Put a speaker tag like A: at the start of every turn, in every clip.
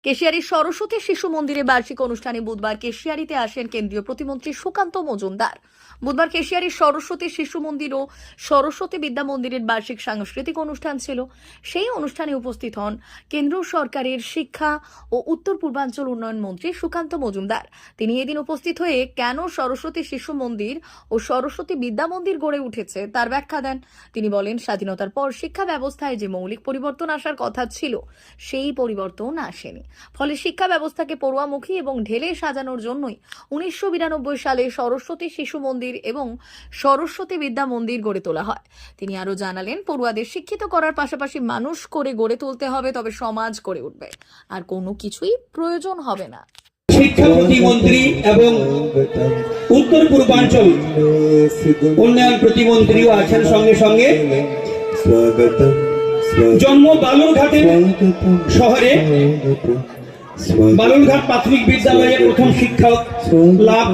A: কেশিয়ারীর সরস্বতী শিশু মন্দিরে বার্ষিক অনুষ্ঠানে বুধবার কেশিয়ারীতে আসেন কেন্দ্রীয় প্রতিমন্ত্রী সুকান্ত মজুমদার। বুধবার কেশিয়ারীর সরস্বতী শিশু মন্দির ও সরস্বতী বিদ্যা মন্দিরের বার্ষিক সাংস্কৃতিক অনুষ্ঠান ছিল। সেই অনুষ্ঠানে উপস্থিত হন কেন্দ্র সরকারের শিক্ষা ও উত্তর পূর্বাঞ্চল উন্নয়ন মন্ত্রী সুকান্ত মজুমদার। তিনি এদিন উপস্থিত হয়ে কেন সরস্বতী শিশু মন্দির ও সরস্বতী বিদ্যা মন্দির গড়ে উঠেছে তার ব্যাখ্যা দেন। তিনি বলেন, স্বাধীনতার পর শিক্ষা ব্যবস্থায় যে মৌলিক পরিবর্তন আসার কথা ছিল সেই পরিবর্তন আসেনি। ফলে শিক্ষা ব্যবস্থাকে পড়ুয়ামুখী এবং ঢেলে সাজানোর জন্যই 1992 সালে সরস্বতী শিশু মন্দির এবং সরস্বতী বিদ্যা মন্দির গড়ে তোলা হয়। তিনি আরো জানালেন, পড়ুয়াদের শিক্ষিত করার পাশাপাশি মানুষ করে গড়ে তুলতে হবে, তবে সমাজ করে উঠবে, আর কোনো কিছুই প্রয়োজন হবে না।
B: শিক্ষা প্রতিমন্ত্রী এবং উত্তর পূর্বাঞ্চল উন্নয়ন প্রতিমন্ত্রীও আছেন সঙ্গে সঙ্গে। জন্ম বালুরঘাটের শহরে বালুরঘাট প্রাথমিক বিদ্যালয়ে প্রথম শিক্ষক লাভ।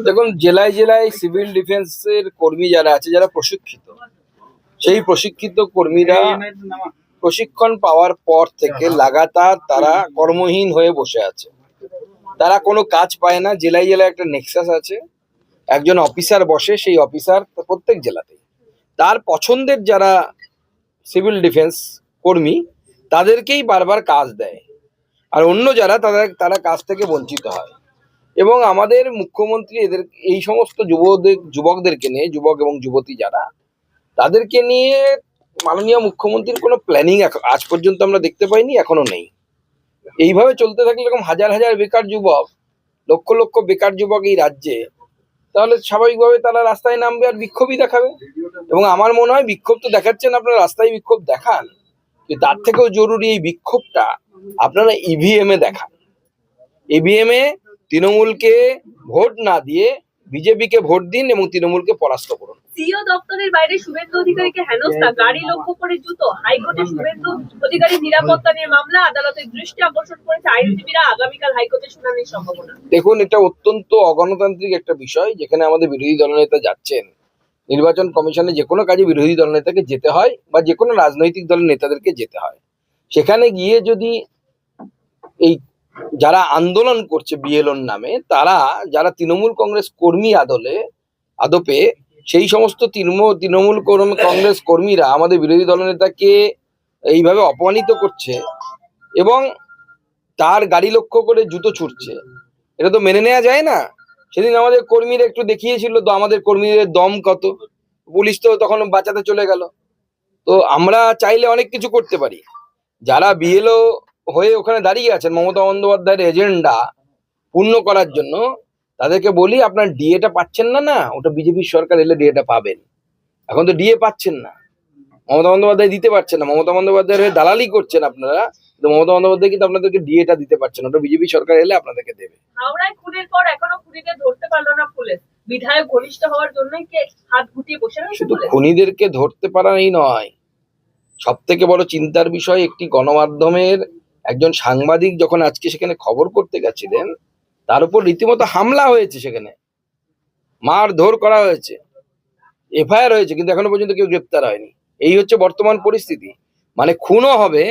C: দেখুন, জেলায় জেলায় সিভিল ডিফেন্সের কর্মী যারা আছে, যারা প্রশিক্ষিত, সেই প্রশিক্ষিত কর্মীরা প্রশিক্ষণ পাওয়ার পর থেকে লাগাতার তারা কর্মহীন হয়ে বসে আছে। তারা কোনো কাজ পায় না। জেলায় জেলায় একটা নেক্সাস আছে, একজন অফিসার বসে, সেই অফিসার প্রত্যেক জেলাতে তার পছন্দের যারা সিভিল ডিফেন্স কর্মী তাদেরকেই বারবার কাজ দেয়, আর অন্য যারা তারা কাজ থেকে বঞ্চিত হয়। এবং আমাদের মুখ্যমন্ত্রী এদের এই সমস্ত যুবকদেরকে নিয়ে, যুবক এবং যুবতী যারা, তাদেরকে নিয়ে মাননীয় মুখ্যমন্ত্রীর কোনো প্ল্যানিং আজ পর্যন্ত আমরা দেখতে পাইনি, এখনো নেই। এইভাবে চলতে থাকলে এরকম হাজার হাজার বেকার যুবক, লক্ষ লক্ষ বেকার যুবক এই রাজ্যে, তাহলে স্বাভাবিকভাবে তারা রাস্তায় নামবে আর বিক্ষোভই দেখাবে। এবং আমার মনে হয় বিক্ষোভ তো দেখাচ্ছেন আপনারা, রাস্তায় বিক্ষোভ দেখান, কিন্তু তার থেকেও জরুরি এই বিক্ষোভটা আপনারা ইভিএম এ দেখান। ইভিএম এ তৃণমূলকে ভোট না দিয়ে বিজেপিকে ভোট দিন এবং তৃণমূলকে পরাস্ত করুন।
D: সিও দপ্তরের বাইরে শুভেন্দু অধিকারীকে হেনস্থা, গাড়ি লক্ষ্য করে জুতো, হাইকোর্টে শুভেন্দু অধিকারীর নিরাপত্তা নিয়ে মামলা, আদালতের দৃষ্টি আকর্ষণ করেছে আইনজীবীরা, আগামীকাল হাইকোর্টে শুনানির সম্ভাবনা।
C: দেখুন, এটা অত্যন্ত অগণতান্ত্রিক একটা বিষয়, যেখানে আমাদের বিরোধী দলনেতা যাচ্ছেন। নির্বাচন কমিশনে যে কোনো কাজে বিরোধী দলনেতাকে যেতে হয়, বা যে কোনো রাজনৈতিক দলের নেতাদেরকে যেতে হয়। সেখানে গিয়ে যদি এই যারা আন্দোলন করছে বিএলওর নামে, তারা যারা তৃণমূল কংগ্রেস কর্মী আদপে সেই সমস্ত তৃণমূল কংগ্রেস কর্মীরা আমাদের বিরোধী দলনেতাকে এইভাবে অপমানিত করছে এবং তার গাড়ি লক্ষ্য করে জুতো ছুটছে, এটা তো মেনে নেওয়া যায় না। সেদিন আমাদের কর্মীরা একটু দেখিয়েছিল তো আমাদের কর্মীদের দম কত, পুলিশ তো তখন বাঁচাতে চলে গেল। তো আমরা চাইলে অনেক কিছু করতে পারি। যারা বিএলও হয়ে ওখানে দাঁড়িয়ে আছেন মমতা বন্দ্যোপাধ্যায়ের এজেন্ডা পূর্ণ করার জন্য, তাদেরকে বলি, আপনার ডিএটা পাচ্ছেন না, ওটা বিজেপির সরকার এলে ডিএটা পাবেন। এখন তো ডিএ পাচ্ছেন না, মমতা বন্দ্যোপাধ্যায় দিতে পারছেন না। মমতা বন্দ্যোপাধ্যায়ের হয়ে দালালি করছেন আপনারা, কিন্তু মমতা বন্দ্যোপাধ্যায় কিন্তু আপনাদেরকে ডিএটা দিতে পারছেন, ওটা বিজেপি সরকার এলে আপনাদেরকে দেবে।
D: হাওড়ায় খুনের পর এখনো খুনিদের ধরতে পারলো না পুলিশ, বিধায়ক ঘনিষ্ঠ হওয়ার জন্যই কি হাত গুটিয়ে বসে রয়েছে?
C: শুধু খুনিদেরকে ধরতে পারাই নয়, সব থেকে বড় চিন্তার বিষয়, একটি গণমাধ্যমের একজন সাংবাদিক যখন আজকে সেখানে খবর করতে গেছিলেন, তার উপর রীতিমতো হামলা হয়েছে, সেখানে মারধর করা হয়েছে, এফআইআর হয়েছে, কিন্তু এখনো পর্যন্ত কেউ গ্রেপ্তার হয়নি। এই হচ্ছে বর্তমান পরিস্থিতি। মানে খুনও হবে,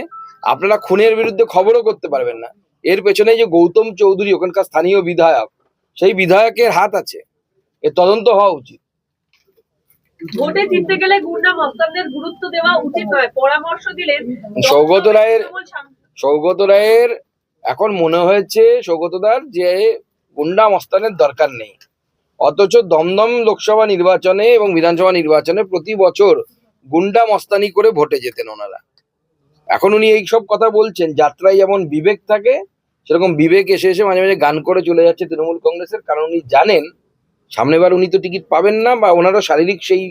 C: আপনারা খুনের বিরুদ্ধে খবরও করতে পারবেন না। এর পেছনে যে গৌতম চৌধুরী ওখানকার স্থানীয় বিধায়ক, সেই বিধায়কের হাত আছে, এর তদন্ত হওয়া উচিত।
D: ভোটে জিততে গেলে গুন্ডা মস্তানদের গুরুত্ব দেওয়া উচিত নয়, পরামর্শ দিলেন
C: সৌগত রায়ের এখন মনে হয়েছে, সৌগতদার, যে গুন্ডা মস্তানের দরকার নেই। অথচ দমদম লোকসভা নির্বাচনে এবং বিধানসভা নির্বাচনে প্রতি বছর গুন্ডা মস্তানি করে ভোটে যেতেন ওনারা। এখন উনি এই সব কথা বলছেন। যাত্রায় যেমন বিবেক থাকে, সেরকম বিবেক এসে এসে মাঝে মাঝে গান করে চলে যাচ্ছে তৃণমূল কংগ্রেসের। কারণ উনি জানেন সামনেবার উনি তো টিকিট পাবেন না, বা ওনারও শারীরিক সেই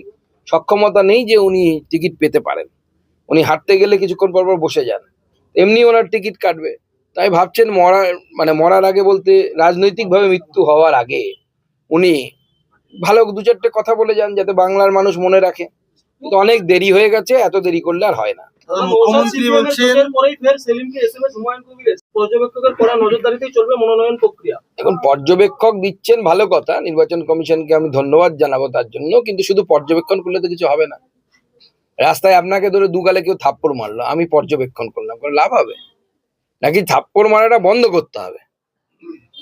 C: সক্ষমতা নেই যে উনি টিকিট পেতে পারেন। উনি হাঁটতে গেলে কিছুক্ষণ পর পর বসে যান, এমনি ওনার টিকিট কাটবে। তাই ভাবছেন মরার আগে, বলতে রাজনৈতিকভাবে মৃত্যু হওয়ার আগে উনি ভালো দু চারটে কথা বলে যান, যাতে বাংলার মানুষ মনে রাখে। কিন্তু অনেক দেরি হয়ে গেছে, এত দেরি করলে আর হয় না।
E: মুখ্যমন্ত্রী বলছেন পর্যবেক্ষকের কড়া নজরদারিতেই চলবে মনোনয়ন প্রক্রিয়া।
C: এখন পর্যবেক্ষক দিচ্ছেন, ভালো কথা, নির্বাচন কমিশনকে আমি ধন্যবাদ জানাবো তার জন্য, কিন্তু শুধু পর্যবেক্ষণ করলে তো কিছু হবে না। রাস্তায় আপনাকে ধরে দুগালে কেউ থাপ্পড় মারলো, আমি পর্যবেক্ষণ করলাম, কোনো লাভ হবে? নাকি থাপ্পড় মারাটা বন্ধ করতে হবে?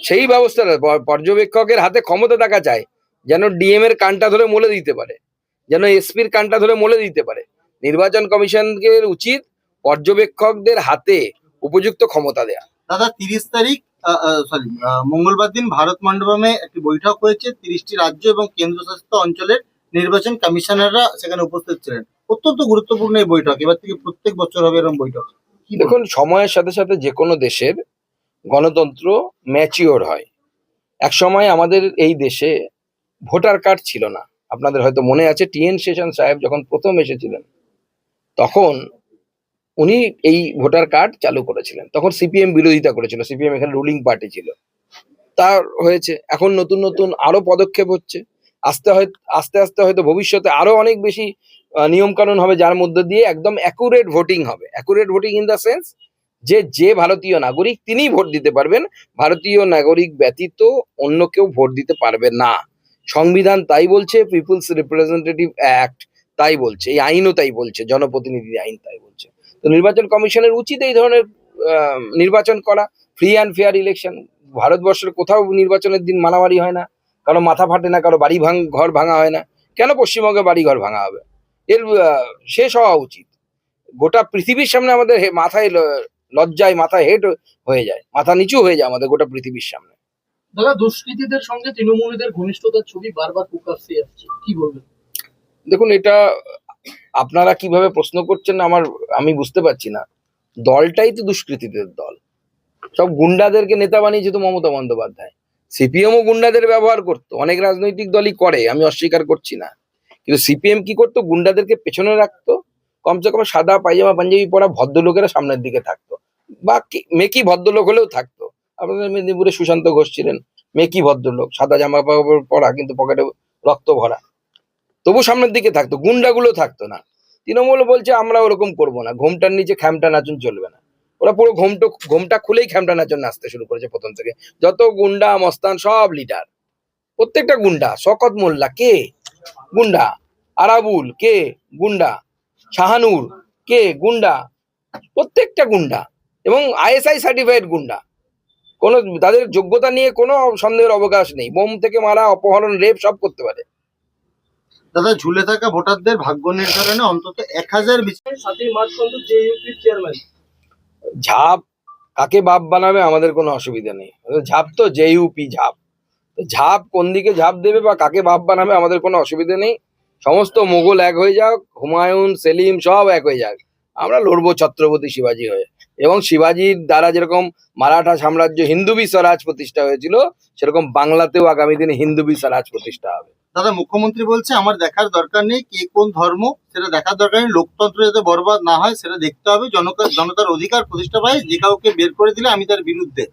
C: সেই ব্যবস্থাটা পর্যবেক্ষকের হাতে ক্ষমতা থাকা চাই, যেন ডিএম এর কানটা ধরে মলে দিতে পারে, যেন এসপির কানটা ধরে মলে দিতে পারে। নির্বাচন কমিশনকে উচিত পর্যবেক্ষকদের হাতে উপযুক্ত ক্ষমতা দেয়া।
F: দাদা 30 তারিখ মঙ্গলবার দিন ভারত মণ্ডপমে একটি বৈঠক হয়েছে। 30টি রাজ্য এবং কেন্দ্রশাসিত অঞ্চলের নির্বাচন কমিশনাররা সেখানে উপস্থিত ছিলেন। অত্যন্ত গুরুত্বপূর্ণ এই বৈঠক, এবার থেকে প্রত্যেক বছর হবে এরকম বৈঠক। কি বলবেন?
C: দেখুন, সময়ের সাথে সাথে যে কোনো দেশের গণতন্ত্র ম্যাচিওর হয়। এক সময় আমাদের এই দেশে ভোটার কার্ড ছিল না। আপনাদের হয়তো মনে আছে, টিএন শেষন সাহেব যখন প্রথম এসেছিলেন তখন উনি এই ভোটার কার্ড চালু করেছিলেন। তখন সিপিএম বিরোধিতা করেছিল, সিপিএম এখানে রুলিং পার্টি ছিল। তার হয়েছে, এখন নতুন নতুন আরো পদক্ষেপ হচ্ছে। আস্তে আস্তে হয়তো ভবিষ্যতে আরো অনেক বেশি নিয়ম কানুন হবে, যার মধ্যে দিয়ে একদম অ্যাকুরেট ভোটিং হবে। Accurate voting in the sense যে ভারতীয় নাগরিক তিনিই ভোট দিতে পারবেন, ভারতীয় নাগরিক ব্যতীত অন্য কেউ ভোট দিতে পারবে না। সংবিধান তাই বলছে, পিপুলস রিপ্রেজেন্টেটিভ অ্যাক্ট তাই বলছে, এই আইনও তাই বলছে, জনপ্রতিনিধি আইন তাই বলছে। তো নির্বাচন কমিশনের উচিত এই ধরনের নির্বাচন করা, ফ্রি অ্যান্ড ফেয়ার ইলেকশন। ভারতবর্ষের কোথাও নির্বাচনের দিন মারামারি হয় না, কারো মাথা ফাটে না, কারো ঘর ভাঙা হয় না। কেন পশ্চিমবঙ্গে বাড়ি ঘর ভাঙা হবে? এর শেষ হওয়া উচিত। গোটা পৃথিবীর সামনে আমাদের মাথায় লজ্জায় মাথা হেট হয়ে যায়, মাথা নিচু হয়ে যায় আমাদের গোটা পৃথিবীর সামনে।
E: দাদা দুষ্কৃতীদের সঙ্গে তৃণমূলীদের ঘনিষ্ঠতার ছবি বারবার প্রকাশ্যে আসছে, কি বলবেন?
C: দেখুন, এটা আপনারা কিভাবে প্রশ্ন করছেন আমি বুঝতে পারছি না। দলটাই তো দুষ্কৃতীদের দল, সব গুন্ডাদেরকে নেতা বানিয়েছে তো মমতা বন্দ্যোপাধ্যায়। সিপিএমও গুন্ডাদের ব্যবহার করতো, অনেক রাজনৈতিক দলই করে, আমি অস্বীকার করছি না। কিন্তু সিপিএম কি করতো? গুন্ডাদেরকে পেছনে রাখতো, কমসে কম সাদা পায়জামা পাঞ্জাবি পরা ভদ্রলোকেরা সামনের দিকে থাকতো, বা মেকি ভদ্রলোক হলেও থাকতো। আপনাদের মেদিনীপুরে সুশান্ত ঘোষ ছিলেন, মেকি ভদ্রলোক, সাদা জামা কাপড় পরা কিন্তু পকেটে রক্ত ভরা, তবু সামনের দিকে থাকতো, গুন্ডাগুলো থাকতো না। তৃণমূল বলছে আমরা ওরকম করবো না, ঘোমটার নিচে খ্যামটা নাচুন চলবে না। ওরা পুরো ঘোমটা খুলেই খ্যামটা নাচন নাচতে শুরু করেছে প্রথম থেকে। যত গুন্ডা মস্তান সব লিডার, প্রত্যেকটা গুন্ডা। শকত মোল্লা কে গুন্ডা, আরাবুল কে গুন্ডা, শাহানুর কে গুন্ডা, প্রত্যেকটা গুন্ডা, এবং আইএসআই সার্টিফাইড গুন্ডা। কোনো তাদের যোগ্যতা নিয়ে কোনো সন্দেহের অবকাশ নেই। বোম থেকে মারা, অপহরণ, রেপ সব করতে পারে।
F: দাদা ঝুলে থাকা ভোটারদের ভাগ্য নির্ধারণে অন্তত 1000
E: 7ই মার্চ পর্যন্ত জেইউপির চেয়ারম্যান।
C: ঝাপ কাকে বাপ বানাবে আমাদের কোনো অসুবিধা নেই। ঝাপ তো জেইউপি ঝাপ, তো ঝাপ কোন দিকে ঝাপ দেবে বা কাকে বাপ বানাবে আমাদের কোনো অসুবিধা নেই। সমস্ত মোগল এক হয়ে যাক, হুমায়ুন, সেলিম সব এক হয়ে যাক, আমরা লড়বো ছত্রপতি শিবাজি হয়ে। এবং শিবাজির দ্বারা যেরকম মারাঠা সাম্রাজ্য হিন্দুবি স্বরাজ প্রতিষ্ঠা হয়েছিল, সেরকম বাংলাতেও আগামী দিনে হিন্দুবি স্বরাজ প্রতিষ্ঠা হবে।
F: দাদা মুখ্যমন্ত্রী বলছে আমার দেখার দরকার নেই কে কোন ধর্ম, সেটা দেখার দরকার নেই, লোকতন্ত্র যাতে বরবাদ না হয় সেটা দেখতে হবে। জনতার অধিকার প্রতিষ্ঠা পায়, যে কাউকে বের করে দিলে আমি তার বিরুদ্ধে।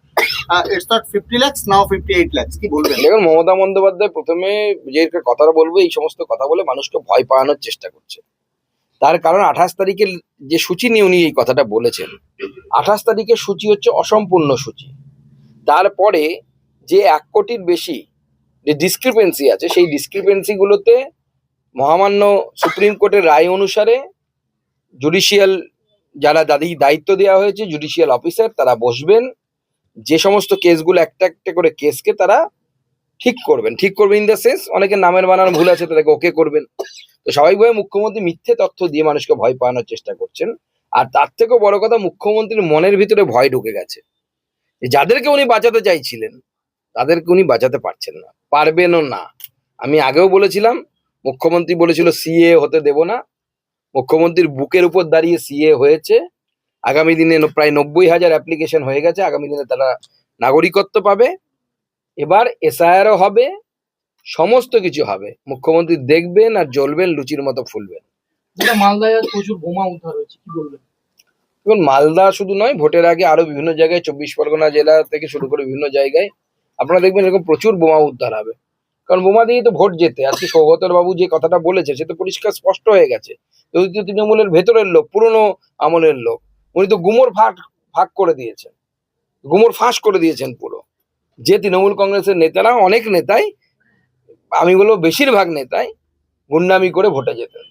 F: It's not 50 lakhs, now 58 lakhs। কি বলবেন?
C: দেখুন, মমতা বন্দ্যোপাধ্যায় প্রথমে যে কথাটা বলবো, এই সমস্ত কথা বলে মানুষকে ভয় পাওয়ানোর চেষ্টা করছে। তার কারণ 28 তারিখের যে সূচি নিয়ে উনি এই কথাটা বলেছেন, 28 তারিখের সূচি হচ্ছে অসম্পূর্ণ সূচি। তারপরে যে 1 কোটির বেশি যে ডিসক্রিপেন্সি আছে, সেই ডিসক্রিপেন্সি গুলোতে মহামান্য সুপ্রিম কোর্টের রায় অনুসারে জুডিশিয়াল যারা দায়িত্ব দেওয়া হয়েছে, জুডিশিয়াল অফিসার, তারা বসবেন, যে সমস্ত কেসগুলো একটা একটা করে কেসকে তারা ঠিক করবেন ইন দ্য সেন্স অনেকের নামের বানানো ভুল আছে তাদেরকে ওকে করবেন। তো স্বাভাবিকভাবে মুখ্যমন্ত্রী মিথ্যে তথ্য দিয়ে মানুষকে ভয় পাওয়ানোর চেষ্টা করছেন। আর তার থেকেও বড় কথা, মুখ্যমন্ত্রীর মনের ভিতরে ভয় ঢুকে গেছে, যে যাদেরকে উনি বাঁচাতে চাইছিলেন তাদেরকে উনি বাঁচাতে পারছেন না, পারবেনও না। আমি আগেও বলেছিলাম, মুখ্যমন্ত্রী বলেছিল সিএ হতে দেব না, মুখ্যমন্ত্রীর বুকের উপর দাঁড়িয়ে সিএ হয়েছে। আগামী দিনে প্রায় 90,000 অ্যাপ্লিকেশন হয়ে গেছে, আগামী দিনে তারা নাগরিকত্ব পাবে। এবার এসআইআরও হবে, সমস্ত কিছু হবে। মুখ্যমন্ত্রী দেখবেন আর জ্বলবেন, লুচির মতো ফুলবেন।
E: মালদায় আজ প্রচুর বোমা উদ্ধার হয়েছে, কি বলবেন?
C: এখন মালদা শুধু নয়, ভোটের আগে আরো বিভিন্ন জায়গায়, 24 পরগনা জেলা থেকে শুরু করে বিভিন্ন জায়গায় আপনারা দেখবেন এরকম প্রচুর বোমা উদ্ধার হবে। কারণ বোমা দিয়েই তো ভোট যেতে। আজকে সৌগতর বাবু যে কথাটা বলেছে সে তো পরিষ্কার স্পষ্ট হয়ে গেছে। যদি তৃণমূলের ভেতরের লোক, পুরনো আমলের লোক, উনি তো গুমর ফাঁক করে দিয়েছেন, গুমর ফাঁস করে দিয়েছেন পুরো। যে তৃণমূল কংগ্রেসের নেতারা, অনেক নেতাই, আমি বলবো বেশিরভাগ নেতাই গুন্ডামি করে ভোটে যেতেন।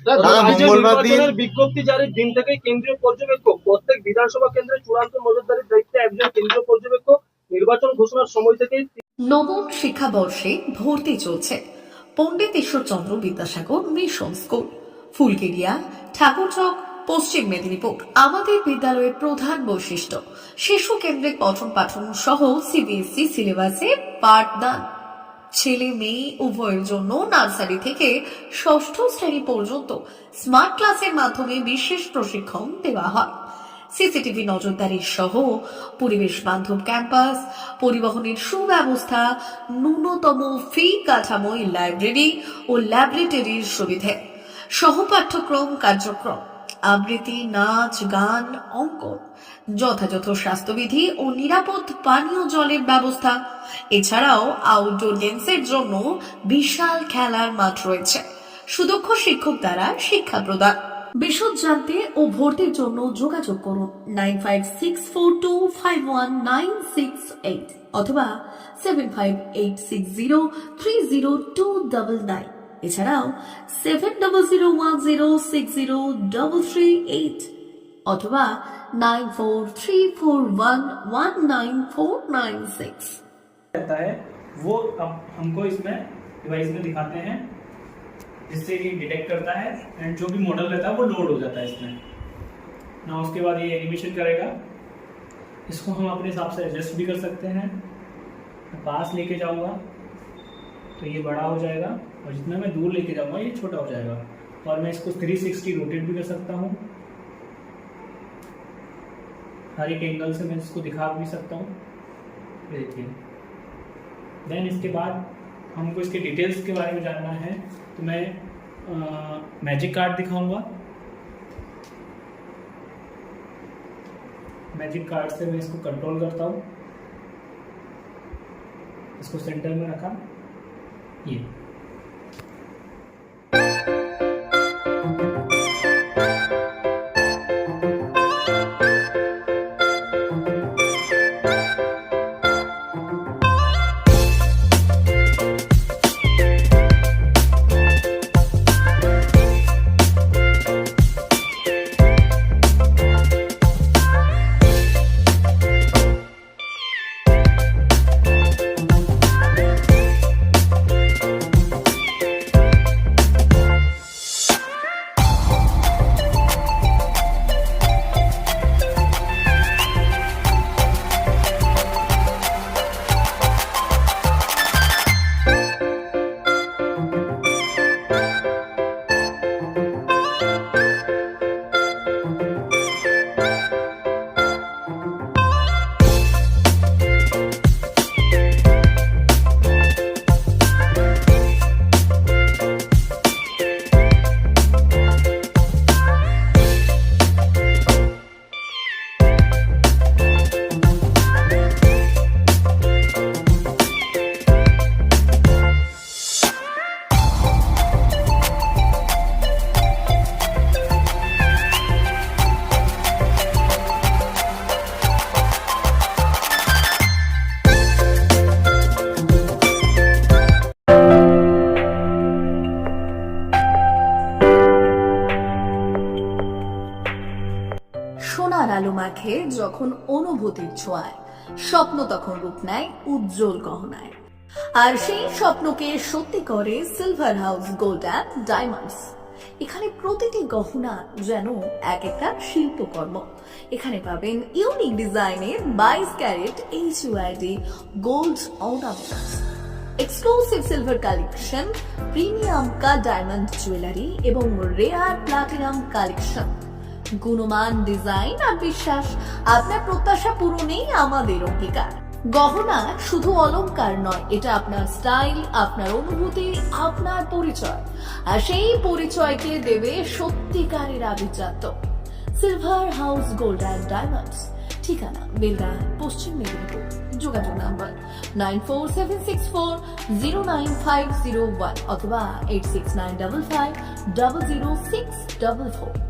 F: দাদা, মঙ্গলবার দিন
E: বিজ্ঞপ্তি জারির দিন থেকে কেন্দ্রীয় পর্যবেক্ষক প্রত্যেক বিধানসভা কেন্দ্রে চূড়ান্ত নজরদারির দায়িত্বে একজন কেন্দ্রীয় পর্যবেক্ষক নির্বাচন ঘোষণার সময় থেকেই
A: নবম শিক্ষাবর্ষে ভর্তি চলছে পণ্ডিত ঈশ্বরচন্দ্র বিদ্যাসাগর মিশন স্কুল, ফুলকেরিয়া, ঠাকুরচক, পশ্চিম মেদিনীপুর। আমাদের বিদ্যালয়ের প্রধান বৈশিষ্ট্য শিশু কেন্দ্রিক পঠন পাঠন সহ সিবিএসই সিলেবাসে পাঠদান। ছেলে মেয়ে উভয়ের জন্য নার্সারি থেকে ষষ্ঠ শ্রেণী পর্যন্ত স্মার্ট ক্লাসের মাধ্যমে বিশেষ প্রশিক্ষণ দেওয়া হয়। সিসিটিভি নজরদারি সহ পরিবেশ বান্ধব ক্যাম্পাস, পরিবহনের সুব্যবস্থা, ন্যূনতম ফি কাঠামোয় লাইব্রেরি ও ল্যাবরেটরির সুবিধে, সহপাঠ্যক্রম কার্যক্রম, আবৃত্তি, নাচ, গান, অঙ্কন, যথাযথ স্বাস্থ্যবিধি ও নিরাপদ পানীয় জলের ব্যবস্থা। এছাড়াও আউটডোর গেমসের জন্য বিশাল খেলার মাঠ রয়েছে। সুদক্ষ শিক্ষক দ্বারা শিক্ষা প্রদান। বিশদ জানতে ও ভর্তির জন্য যোগাযোগ করুন 9564251968 অথবা 7586030299। এছাড়াও 7001060338 অথবা 9434119496।
G: रहता है वो अब हमको इसमें डिवाइस में दिखाते हैं, जिससे ये डिटेक्ट करता है एंड जो भी मॉडल रहता है वो लोड हो जाता है इसमें ना। उसके बाद ये एनिमेशन करेगा, इसको हम अपने हिसाब से एडजस्ट भी कर सकते हैं। मैं पास लेके जाऊंगा तो ये बड़ा हो जाएगा और जितना मैं दूर लेके जाऊंगा ये छोटा हो जाएगा। और मैं इसको 360 रोटेट भी कर सकता हूँ, हर एक एंगल से मैं इसको दिखा भी सकता हूँ। देखिए, देन इसके बाद हमको इसके डिटेल्स के बारे में जानना है तो मैं मैजिक कार्ड दिखाऊंगा। मैजिक कार्ड से मैं इसको कंट्रोल करता हूँ, इसको सेंटर में रखा। ये
A: সোনার আলো মাখে যখন অনুভূতির ছোঁয়ায়, স্বপ্ন তখন রূপ নেয় উজ্জ্বল গহনায়। আর সেই স্বপ্নকে সত্যি করে silver house gold and diamonds. এখানে প্রতিটি গহনা যেন এক একটা শিল্পকর্ম। এখানে পাবেন ইউনিক ডিজাইনের 22 carat HUID gold ornaments, exclusive silver collection, premium cut diamond jewellery এবং রেয়ার প্লাটিনাম কালেকশন। গুণমান, ডিজাইন আর বিশ্বাস, আপনার প্রত্যাশা পূরণেই আমাদের অঙ্গীকার। গহনা শুধু অলংকার নয়, এটা আপনার স্টাইল, আপনার অনুভূতি, আপনার পরিচয়। আর সেই পরিচয়কে দেবে সত্যিকারের আভিজাত্য। Silver house gold and diamonds, ঠিকানা বেলডাঙ্গা, পশ্চিম মেদিনীপুর। যোগাযোগ নাম্বার 9476409501 অথবা 8695500644।